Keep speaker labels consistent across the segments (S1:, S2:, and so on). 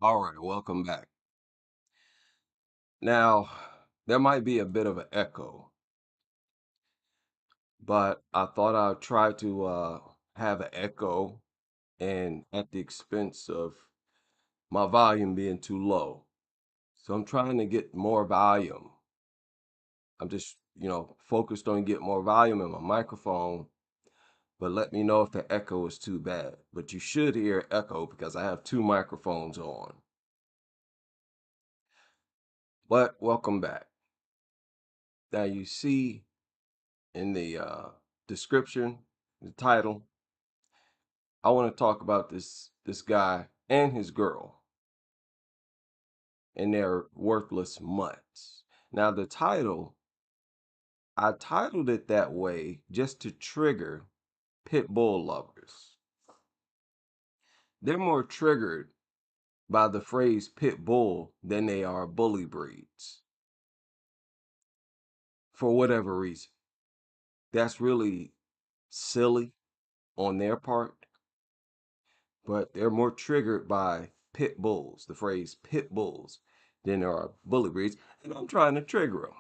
S1: All right, welcome back. Now, there might be a bit of an echo, but I thought I'd try to have an echo and at the expense of my volume being too low. So I'm trying to get more volume. I'm just, focused on getting more volume in my microphone, but let me know if the echo is too bad. But you should hear echo because I have two microphones on. But welcome back. Now you see in the description, the title, I want to talk about this guy and his girl and their worthless mutts. Now the title, I titled it that way just to trigger pit bull lovers. They're more triggered by the phrase pit bull than they are bully breeds for whatever reason. That's really silly on their part, but they're more triggered by pit bulls, the phrase pit bulls, than there are bully breeds. And I'm trying to trigger them.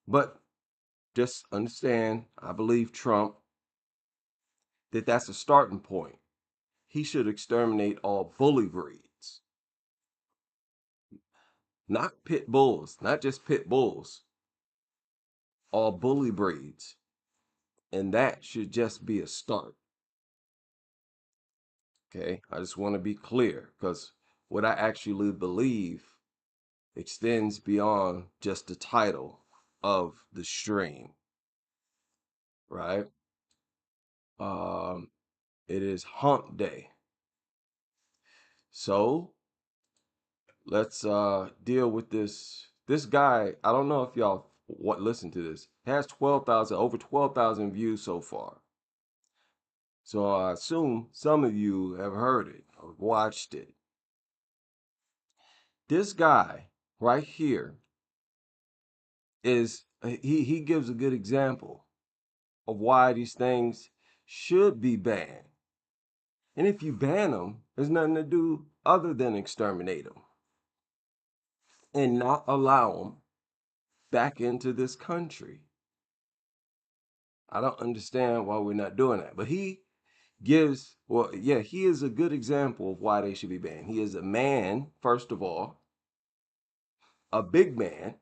S1: But just understand, I believe Trump, that that's a starting point. He should exterminate all bully breeds, not pit bulls, not just pit bulls, all bully breeds. And that should just be a start. Okay, I just want to be clear because what I actually believe extends beyond just the title of the stream, right? Um, it is hump day. So let's deal with this guy. I don't know if y'all what listen to this. It has 12,000 over 12,000 views so far. So I assume some of you have heard it or watched it. This guy right here is he gives a good example of why these things should be banned. And if you ban them, there's nothing to do other than exterminate them and not allow them back into this country. I don't understand why we're not doing that. But he gives, well, yeah, he is a good example of why they should be banned. He is a man, first of all, a big man.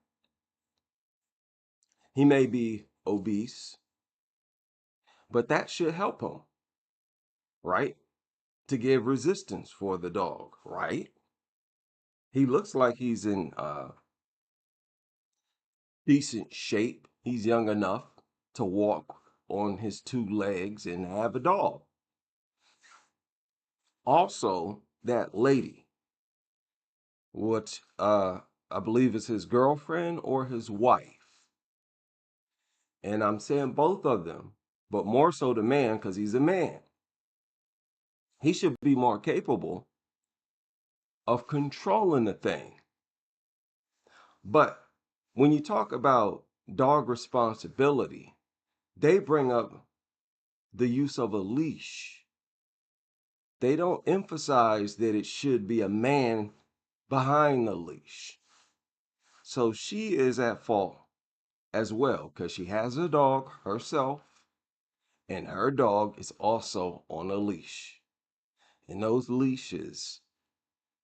S1: He may be obese, but that should help him, right? To give resistance for the dog, right? He looks like he's in decent shape. He's young enough to walk on his two legs and have a dog. Also, that lady, what I believe is his girlfriend or his wife. And I'm saying both of them, but more so the man because he's a man. He should be more capable of controlling the thing. But when you talk about dog responsibility, they bring up the use of a leash. They don't emphasize that it should be a man behind the leash. So she is at fault as well because she has a dog herself and her dog is also on a leash. And those leashes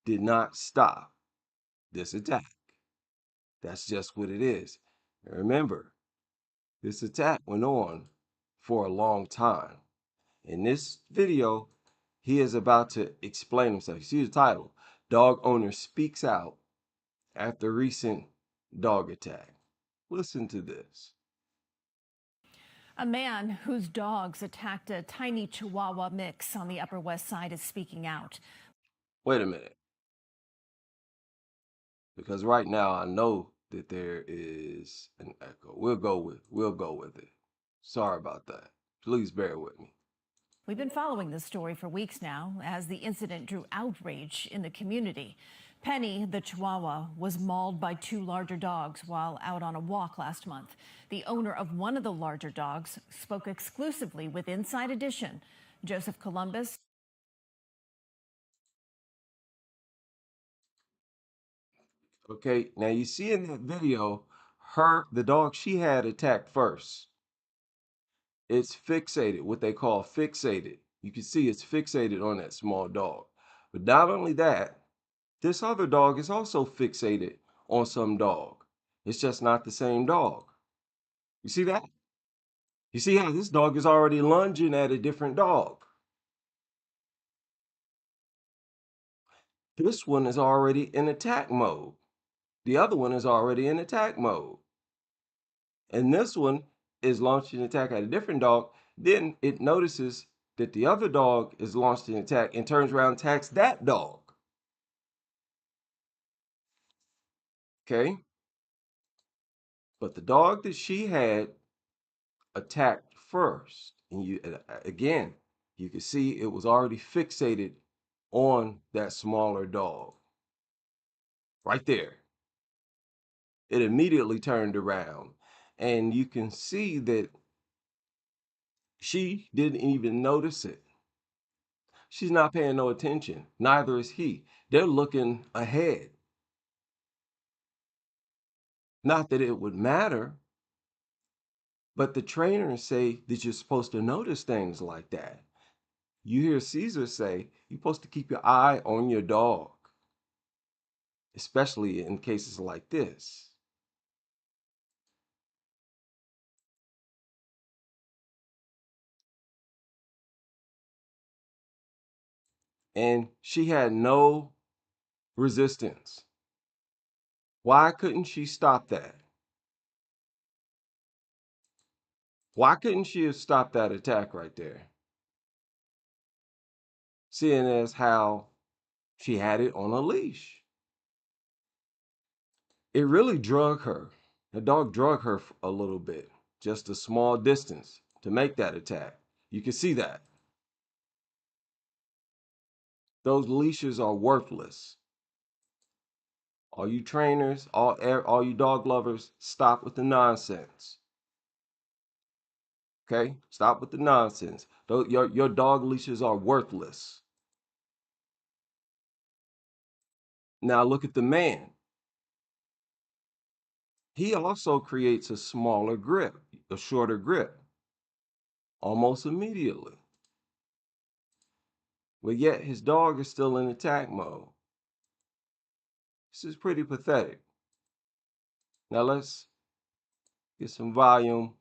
S1: did not stop this attack. That's just what it is. And remember, this attack went on for a long time. In this video, he is about to explain himself. You see the title, Dog Owner Speaks Out After Recent Dog Attack. Listen to this.
S2: A man whose dogs attacked a tiny Chihuahua mix on the Upper West Side is speaking out.
S1: Wait a minute, because right now I know that there is an echo. We'll go with it. Sorry about that. Please bear with me.
S2: We've been following this story for weeks now as the incident drew outrage in the community. Penny, the Chihuahua, was mauled by two larger dogs while out on a walk last month. The owner of one of the larger dogs spoke exclusively with Inside Edition. Joseph Columbus
S1: Okay, now you see in that video, the dog she had attacked first. It's fixated, what they call fixated. You can see it's fixated on that small dog. But not only that, this other dog is also fixated on some dog. It's just not the same dog. You see that? You see how this dog is already lunging at a different dog. This one is already in attack mode. The other one is already in attack mode. And this one is launching an attack at a different dog. Then it notices that the other dog is launched an attack and turns around and attacks that dog. Okay? But the dog that she had attacked first. And you again, you can see it was already fixated on that smaller dog. Right there. It immediately turned around. And you can see that she didn't even notice it. She's not paying no attention. Neither is he. They're looking ahead. Not that it would matter, but the trainers say that you're supposed to notice things like that. You hear Caesar say you're supposed to keep your eye on your dog, especially in cases like this. And she had no resistance. Why couldn't she stop that? Why couldn't she have stopped that attack right there? Seeing as how she had it on a leash. It really drug her. The dog drug her a little bit, just a small distance to make that attack. You can see that. Those leashes are worthless. All you trainers, all you dog lovers, stop with the nonsense. Okay? Stop with the nonsense. Your dog leashes are worthless. Now look at the man. He also creates a smaller grip, a shorter grip, almost immediately. But yet his dog is still in attack mode. This is pretty pathetic. Now let's get some volume,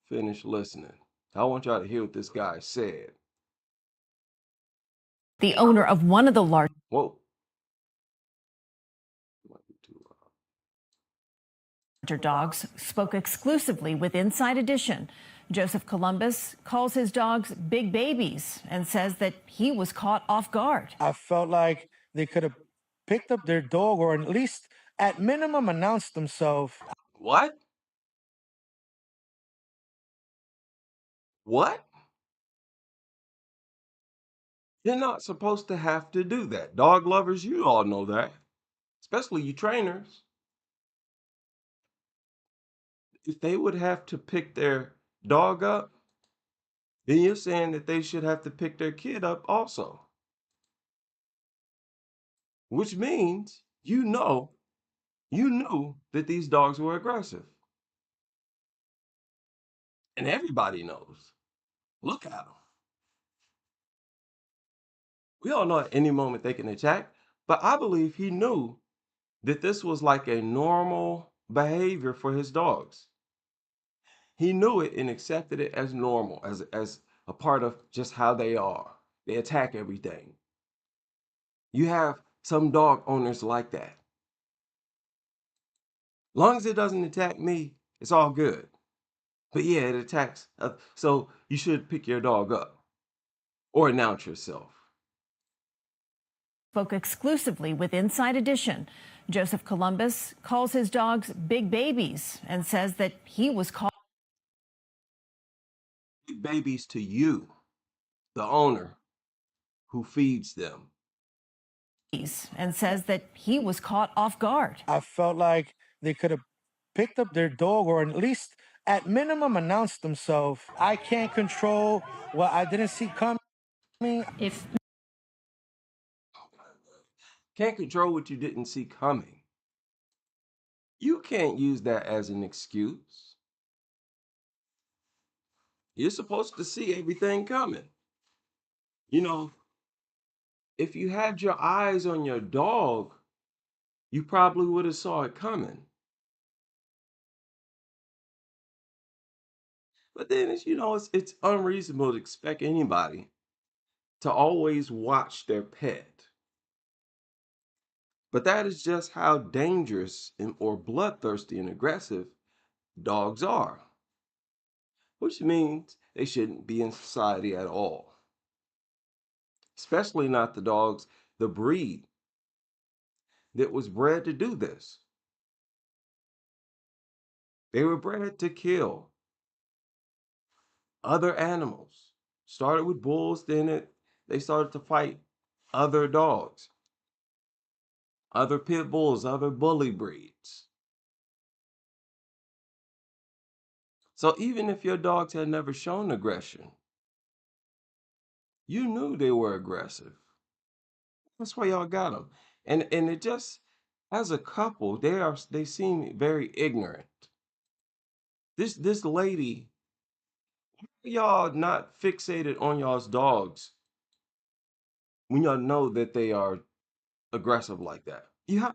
S1: finish listening. I want y'all to hear what this guy said.
S2: The owner of one of the largest
S1: Whoa.
S2: dogs spoke exclusively with Inside Edition. Joseph Columbus calls his dogs big babies and says that he was caught off guard.
S3: I felt like they could have picked up their dog or at least at minimum announced themselves.
S1: What? What? You're not supposed to have to do that. Dog lovers, you all know that, especially you trainers. If they would have to pick their dog up, then you're saying that they should have to pick their kid up also. Which means you knew that these dogs were aggressive. And everybody knows. Look at them. We all know at any moment they can attack, but I believe he knew that this was like a normal behavior for his dogs. He knew it and accepted it as normal, as a part of just how they are. They attack everything. You have some dog owners like that. Long as it doesn't attack me, it's all good. But yeah, it attacks. So you should pick your dog up or announce yourself.
S2: Spoke exclusively with Inside Edition. Joseph Columbus calls his dogs big babies and says that he was caught
S1: Big babies to you, the owner who feeds them.
S2: and says that he was caught off guard.
S3: I felt like they could have picked up their dog or at least at minimum announced themselves. I can't control what I didn't see coming.
S2: If
S1: Can't control what you didn't see coming. You can't use that as an excuse. You're supposed to see everything coming. You know, if you had your eyes on your dog, you probably would have saw it coming. But then it's unreasonable to expect anybody to always watch their pet. But that is just how dangerous or bloodthirsty and aggressive dogs are, which means they shouldn't be in society at all, especially not the breed that was bred to do this. They were bred to kill other animals. Started with bulls, they started to fight other dogs, other pit bulls, other bully breeds. So even if your dogs had never shown aggression, you knew they were aggressive. That's why y'all got them. And it just, as a couple, they seem very ignorant. This lady, y'all not fixated on y'all's dogs when y'all know that they are aggressive like that?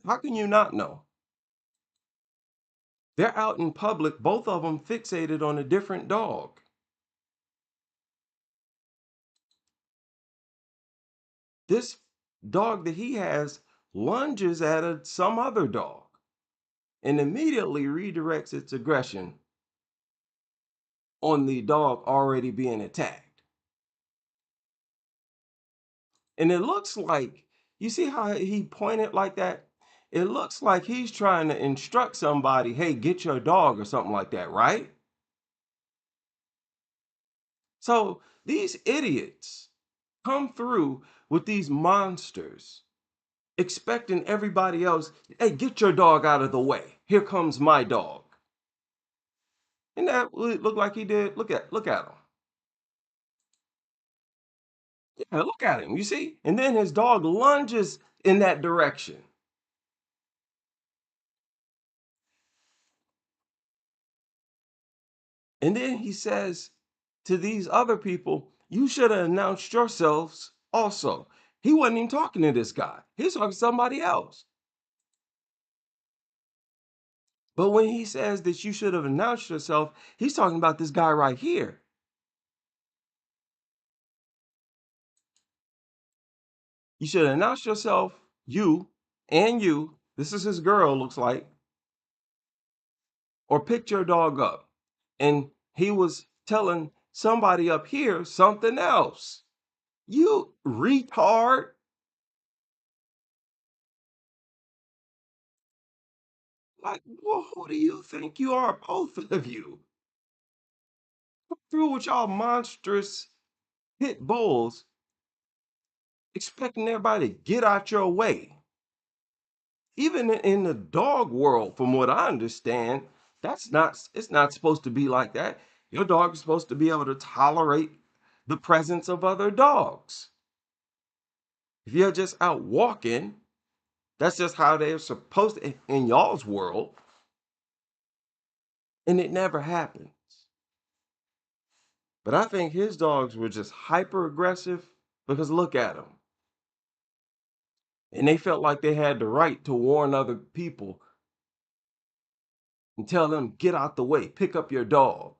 S1: How can you not know? They're out in public, both of them fixated on a different dog. This dog that he has lunges at some other dog and immediately redirects its aggression on the dog already being attacked. And it looks like, you see how he pointed like that? It looks like he's trying to instruct somebody, hey, get your dog or something like that, right? So these idiots come through with these monsters, expecting everybody else, hey, get your dog out of the way. Here comes my dog. And that would look like he did. Look at him. Yeah, look at him. You see? And then his dog lunges in that direction. And then he says to these other people, you should have announced yourselves also. He wasn't even talking to this guy. He's talking to somebody else. But when he says that you should have announced yourself, he's talking about this guy right here. You should announce yourself, you and you. This is his girl, looks like, or pick your dog up. And he was telling somebody up here something else. You retard. Like, well, who do you think you are, both of you? Through with y'all monstrous pit bulls, expecting everybody to get out your way. Even in the dog world, from what I understand, it's not supposed to be like that. Your dog is supposed to be able to tolerate the presence of other dogs. If you're just out walking, that's just how they're supposed to in y'all's world, and it never happens. But I think his dogs were just hyper aggressive because look at them. And they felt like they had the right to warn other people and tell them, get out the way, pick up your dog.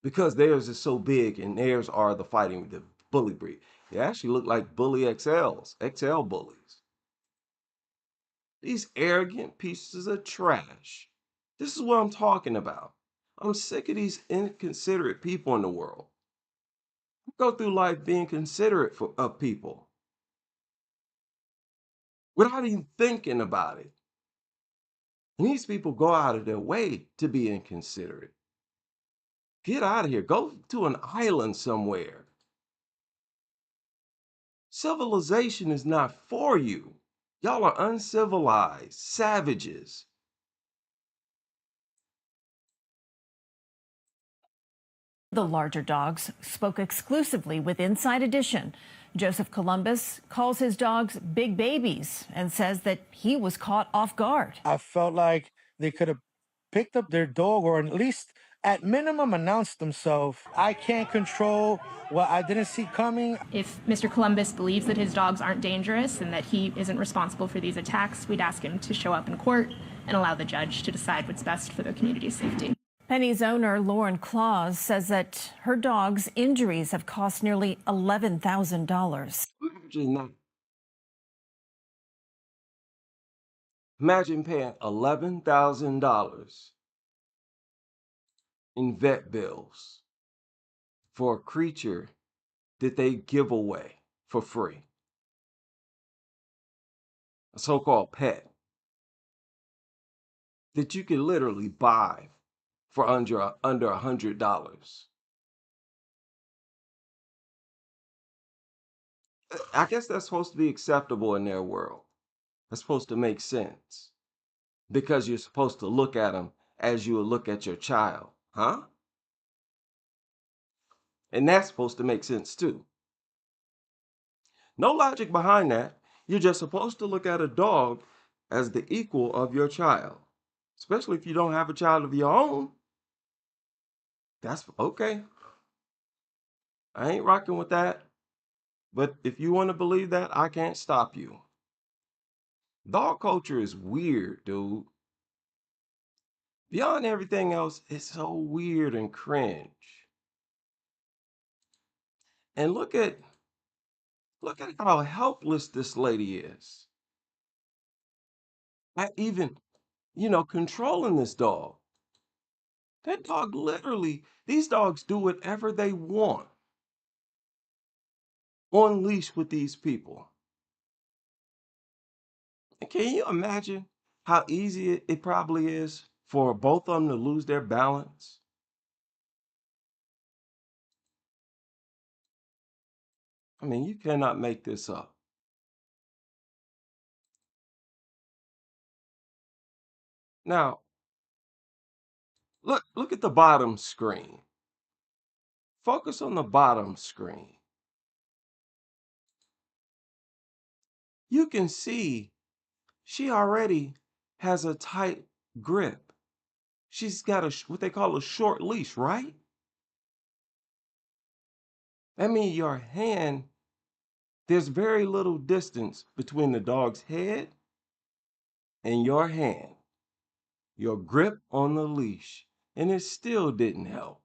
S1: Because theirs is so big and theirs are the fighting, the bully breed. They actually look like bully XLs, XL bullies. These arrogant pieces of trash. This is what I'm talking about. I'm sick of these inconsiderate people in the world. I go through life being considerate of people without even thinking about it. And these people go out of their way to be inconsiderate. Get out of here. Go to an island somewhere. Civilization is not for you. Y'all are uncivilized, savages.
S2: The larger dogs spoke exclusively with Inside Edition. Joseph Columbus calls his dogs big babies and says that he was caught off guard.
S3: I felt like they could have picked up their dog or at least at minimum announced themselves. I can't control what I didn't see coming.
S4: If Mr. Columbus believes that his dogs aren't dangerous and that he isn't responsible for these attacks, we'd ask him to show up in court and allow the judge to decide what's best for the community's safety.
S2: Penny's owner, Lauren Claus, says that her dog's injuries have cost nearly $11,000.
S1: Imagine paying $11,000 in vet bills for a creature that they give away for free. A so-called pet that you can literally buy for under $100. I guess that's supposed to be acceptable in their world. That's supposed to make sense because you're supposed to look at them as you would look at your child, huh? And that's supposed to make sense too. No logic behind that. You're just supposed to look at a dog as the equal of your child, especially if you don't have a child of your own. That's okay. I ain't rocking with that. But if you want to believe that, I can't stop you. Dog culture is weird, dude. Beyond everything else, it's so weird and cringe. And look at how helpless this lady is. At even, controlling this dog. That dog literally, these dogs do whatever they want on leash with these people. And can you imagine how easy it probably is for both of them to lose their balance? I mean, you cannot make this up. Now, look at the bottom screen. Focus on the bottom screen. You can see she already has a tight grip. She's got what they call a short leash, right? That means your hand, there's very little distance between the dog's head and your hand, your grip on the leash, and it still didn't help.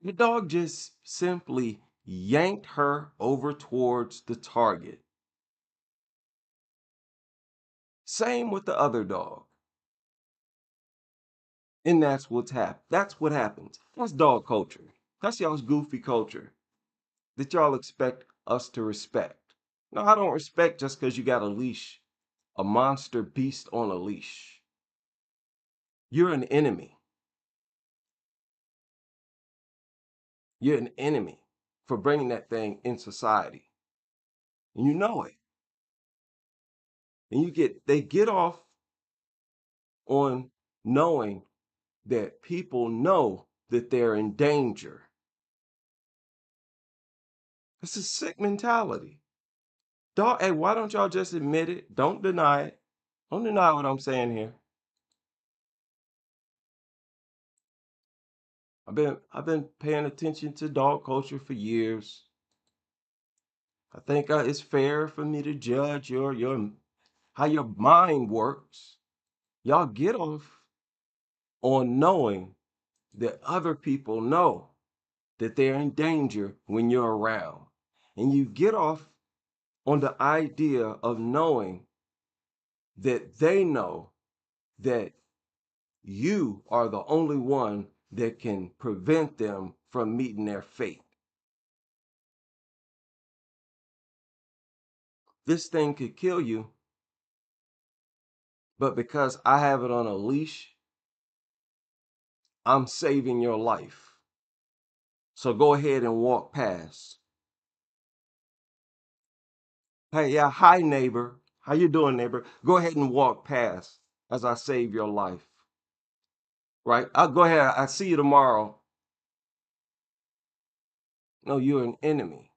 S1: The dog just simply yanked her over towards the target. Same with the other dog. And that's what's happened. That's what happens. That's dog culture. That's y'all's goofy culture that y'all expect us to respect. No, I don't respect just because you got a leash, a monster beast on a leash. You're an enemy. You're an enemy for bringing that thing in society. And you know it. And they get off on knowing that people know that they're in danger. It's a sick mentality. Dog, hey, why don't y'all just admit it? Don't deny it. Don't deny what I'm saying here. I've been paying attention to dog culture for years. I think it's fair for me to judge your how your mind works. Y'all get off on knowing that other people know that they're in danger when you're around. And you get off on the idea of knowing that they know that you are the only one that can prevent them from meeting their fate. This thing could kill you, but because I have it on a leash, I'm saving your life. So go ahead and walk past. Hey, yeah, hi neighbor. How you doing, neighbor? Go ahead and walk past as I save your life. right? I'll go ahead. I see you tomorrow. No, you're an enemy.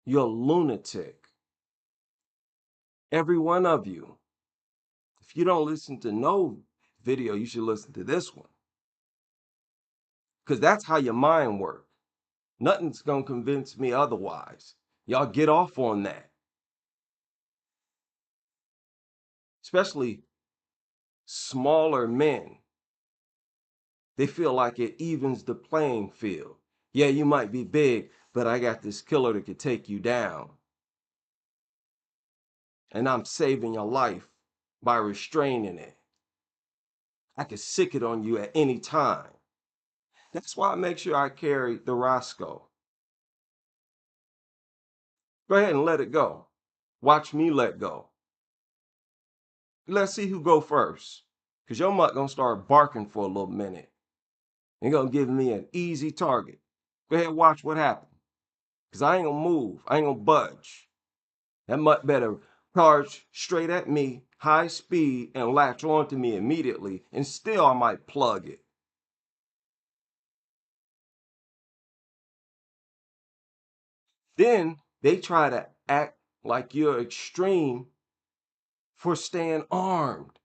S1: You're a lunatic. Every one of you. If you don't listen to no video, you should listen to this one. Because that's how your mind works. Nothing's going to convince me otherwise. Y'all get off on that. Especially smaller men. They feel like it evens the playing field. Yeah, you might be big, but I got this killer that could take you down. And I'm saving your life by restraining it. I could sick it on you at any time. That's why I make sure I carry the Roscoe. Go ahead and let it go. Watch me let go. Let's see who go first. Because your mutt gonna start barking for a little minute. You're gonna give me an easy target. Go ahead and watch what happens. Because I ain't gonna move. I ain't gonna budge. That mutt better charge straight at me, high speed, and latch onto me immediately, and still I might plug it. Then they try to act like you're extreme for staying armed.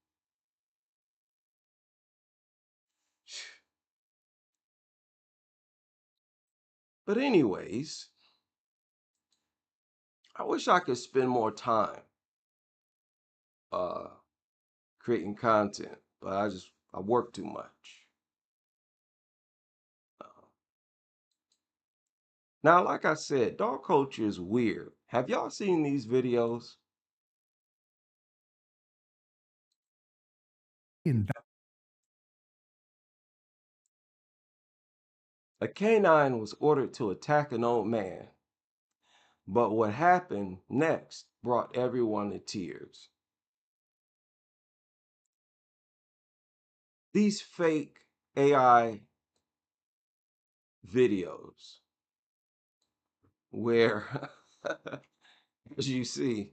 S1: But anyways, I wish I could spend more time uh creating content, but I work too much. Uh, Now, like I said, dog culture is weird. Have y'all seen these videos? A canine was ordered to attack an old man, but what happened next brought everyone to tears. These fake AI videos where, as you see,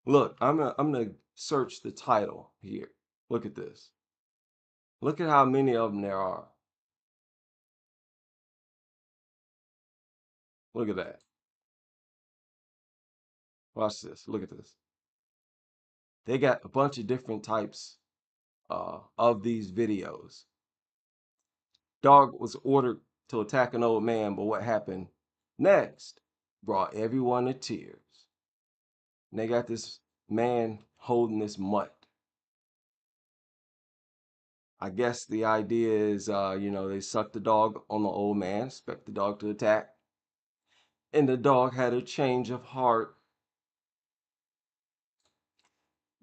S1: look, I'm gonna search the title here. Look at this. Look at how many of them there are. Look at that. Watch this. Look at this. They got a bunch of different types of these videos. Dog was ordered to attack an old man, but what happened next brought everyone to tears. And they got this man holding this mutt. I guess the idea is, they sucked the dog on the old man, expect the dog to attack. And the dog had a change of heart.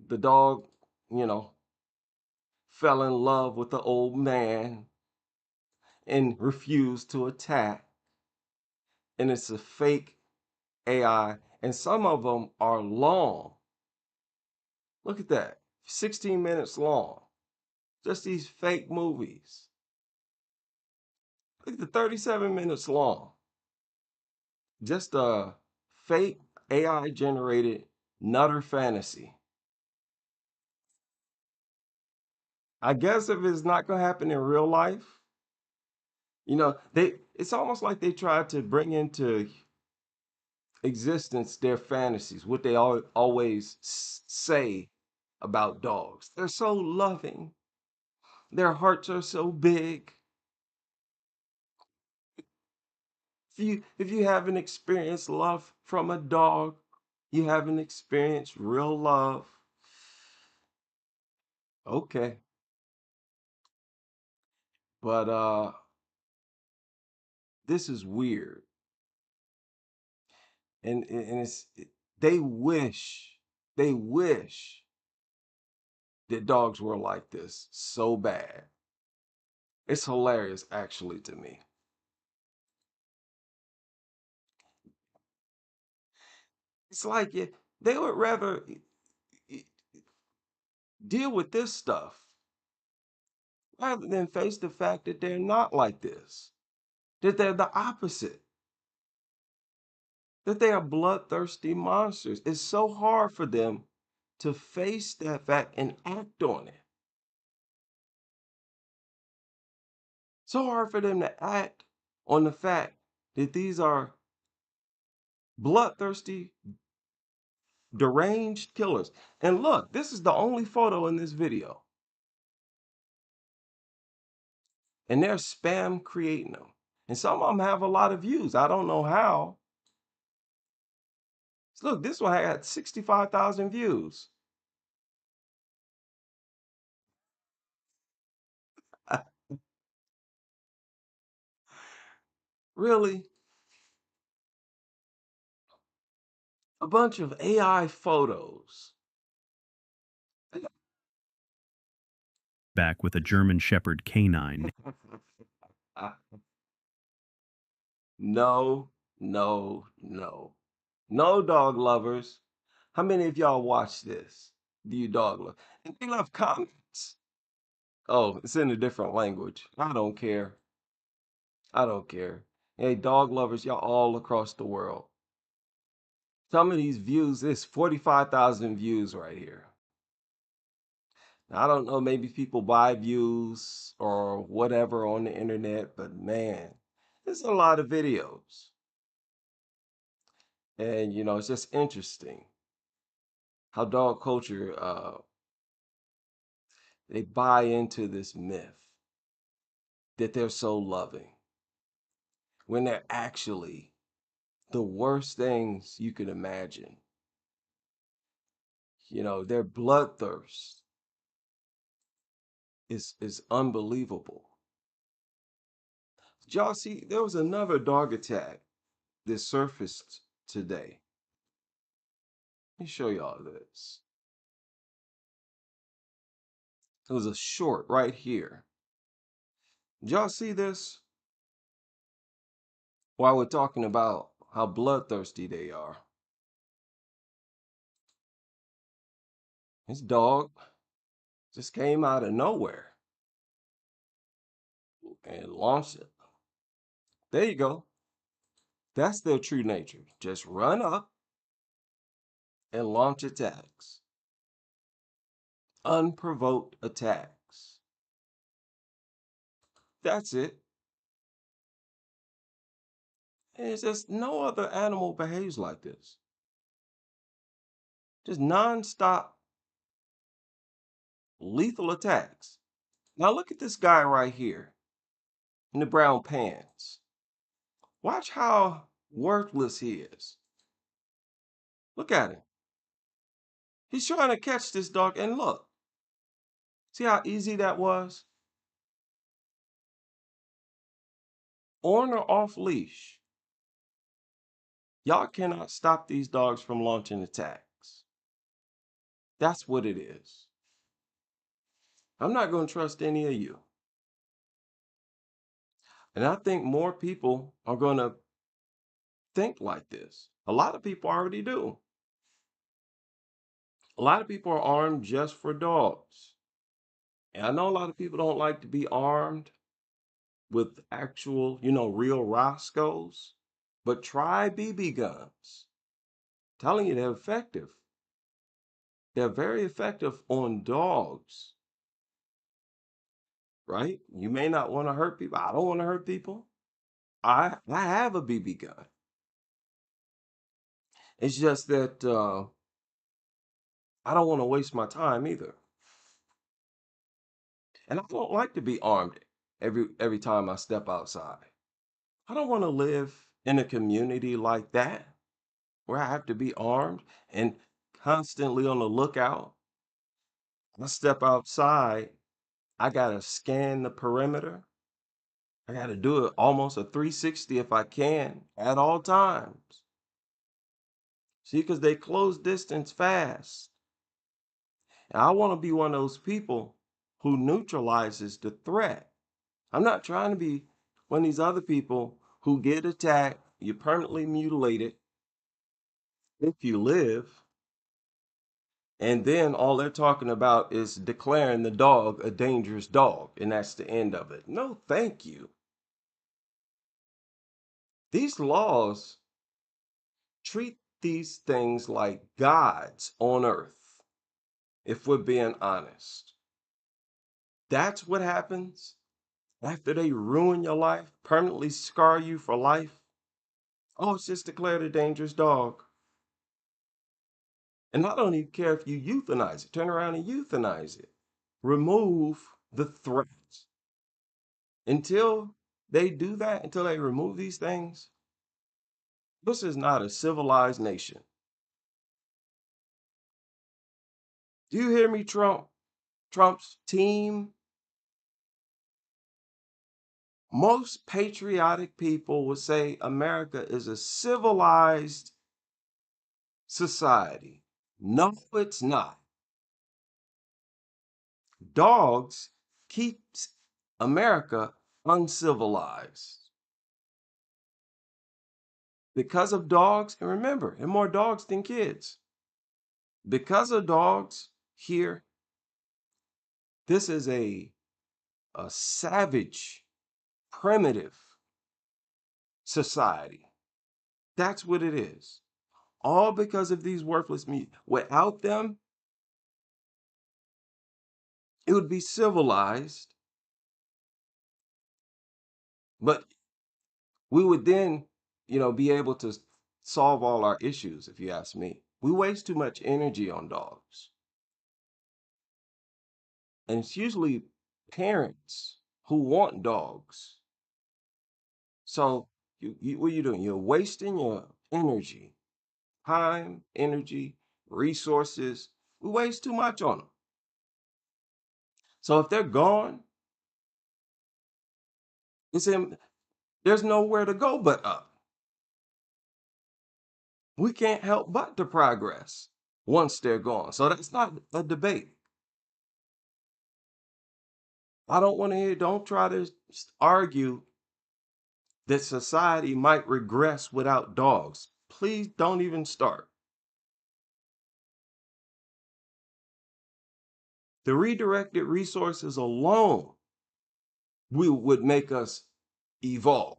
S1: The dog, you know, fell in love with the old man and refused to attack. And it's a fake AI, and some of them are long. Look at that, 16 minutes long. Just these fake movies. Look at the 37 minutes long. Just a fake AI generated nutter fantasy. I guess if it's not gonna happen in real life, it's almost like they tried to bring into existence their fantasies, what they always say about dogs. They're so loving. Their hearts are so big. If you haven't experienced love from a dog, you haven't experienced real love. Okay. But this is weird. And they wish that dogs were like this so bad. It's hilarious actually to me. It's like they would rather deal with this stuff rather than face the fact that they're not like this, that they're the opposite, that they are bloodthirsty monsters. It's so hard for them to face that fact and act on it. So hard for them to act on the fact that these are bloodthirsty, deranged killers. And look, this is the only photo in this video. And they're spam creating them. And some of them have a lot of views. I don't know how. Look, this one had 65,000 views. Really? A bunch of AI photos.
S5: Back with a German Shepherd canine.
S1: No, no, no. No, dog lovers. How many of y'all watch this? Do you dog love? And they love comments. Oh, it's in a different language. I don't care. I don't care. Hey, dog lovers, y'all all across the world. Some of these views, it's 45,000 views right here. Now, I don't know, maybe people buy views or whatever on the internet, but man, there's a lot of videos. And, it's just interesting how dog culture, they buy into this myth that they're so loving when they're actually the worst things you could imagine. Their bloodthirst is unbelievable. Did y'all see there was another dog attack that surfaced today? Let me show y'all this. It was a short right here. Did y'all see this? While we're talking about how bloodthirsty they are. This dog just came out of nowhere and launched it. There you go. That's their true nature. Just run up and launch attacks. Unprovoked attacks. That's it. And it's just no other animal behaves like this. Just non-stop lethal attacks. Now look at this guy right here in the brown pants. Watch how worthless he is. Look at him. He's trying to catch this dog, and look. See how easy that was? On or off leash. Y'all cannot stop these dogs from launching attacks. That's what it is. I'm not going to trust any of you. And I think more people are going to think like this. A lot of people already do. A lot of people are armed just for dogs. And I know a lot of people don't like to be armed with actual, real Roscoes, but try BB guns. I'm telling you, they're effective. They're very effective on dogs, right? You may not want to hurt people. I don't want to hurt people. I have a BB gun. It's just that I don't want to waste my time either. And I don't like to be armed every time I step outside. I don't want to live in a community like that where I have to be armed and constantly on the lookout. I step outside, I gotta scan the perimeter. I gotta do it almost a 360 if I can at all times. See, because they close distance fast. And I want to be one of those people who neutralizes the threat. I'm not trying to be one of these other people who get attacked, you're permanently mutilated if you live, and then all they're talking about is declaring the dog a dangerous dog, and that's the end of it. No, thank you. These laws treat these things like gods on earth, if we're being honest. That's what happens after they ruin your life, permanently scar you for life, oh, it's just declared a dangerous dog. And I don't even care if you euthanize it, turn around and euthanize it. Remove the threat. Until they do that, until they remove these things, this is not a civilized nation. Do you hear me, Trump? Trump's team? Most patriotic people would say America is a civilized society. No, it's not. Dogs keeps America uncivilized. Because of dogs, and remember, there are more dogs than kids. Because of dogs here, this is a savage, primitive society. That's what it is. All because of these worthless meat. Without them, it would be civilized, but we would then, be able to solve all our issues, if you ask me. We waste too much energy on dogs. And it's usually parents who want dogs. So what are you doing? You're wasting your energy, time, energy, resources. We waste too much on them. So if they're gone, there's nowhere to go but up. We can't help but to progress once they're gone. So that's not a debate. I don't want to hear, don't try to argue that society might regress without dogs. Please don't even start. The redirected resources alone would make us evolve.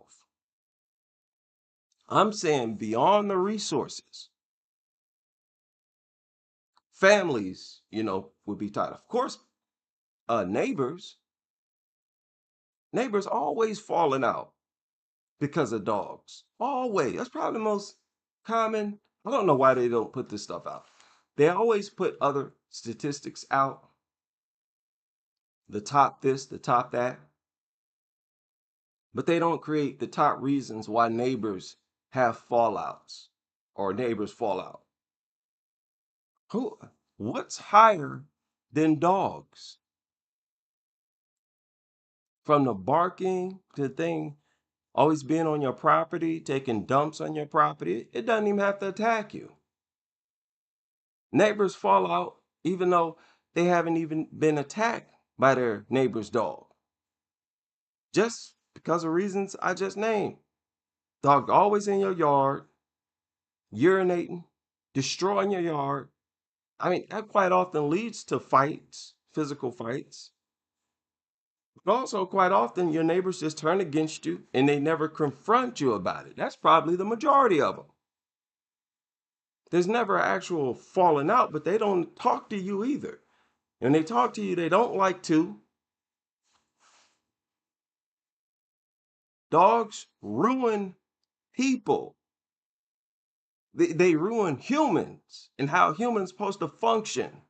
S1: I'm saying beyond the resources, families, would be tied. Of course, neighbors always falling out because of dogs. Always. That's probably the most common. I don't know why they don't put this stuff out. They always put other statistics out, the top this, the top that, but they don't create the top reasons why neighbors have fallouts or neighbors fall out. Who, what's higher than dogs? From the barking to the thing always being on your property, taking dumps on your property, it doesn't even have to attack you. Neighbors fall out even though they haven't even been attacked by their neighbor's dog. Just because of reasons I just named. Dog always in your yard, urinating, destroying your yard. I mean, that quite often leads to fights, physical fights. But also, quite often, your neighbors just turn against you and they never confront you about it. That's probably the majority of them. There's never actual falling out, but they don't talk to you either. And they talk to you, they don't like to. Dogs ruin people. They ruin humans and how humans supposed to function.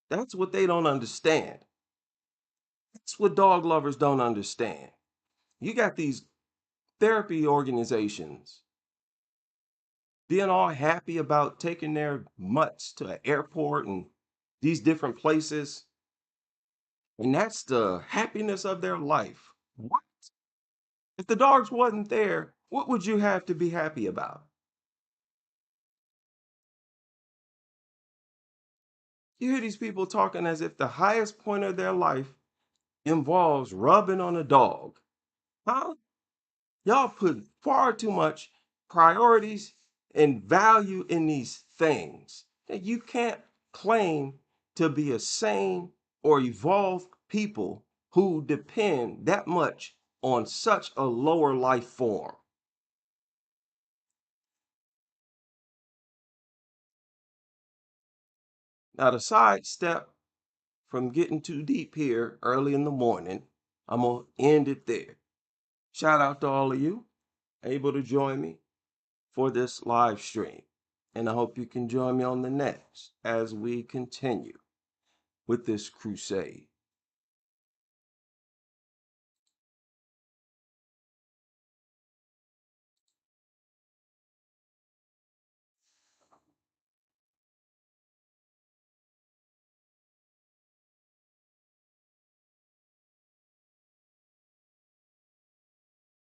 S1: That's what they don't understand. That's what dog lovers don't understand. You got these therapy organizations being all happy about taking their mutts to an airport and these different places. And that's the happiness of their life. What? If the dogs wasn't there, what would you have to be happy about? You hear these people talking as if the highest point of their life involves rubbing on a dog. Huh? Y'all put far too much priorities and value in these things that you can't claim to be a sane or evolved people who depend that much on such a lower life form. Now, to sidestep from getting too deep here early in the morning, I'm going to end it there. Shout out to all of you able to join me for this live stream. And I hope you can join me on the next as we continue with this crusade.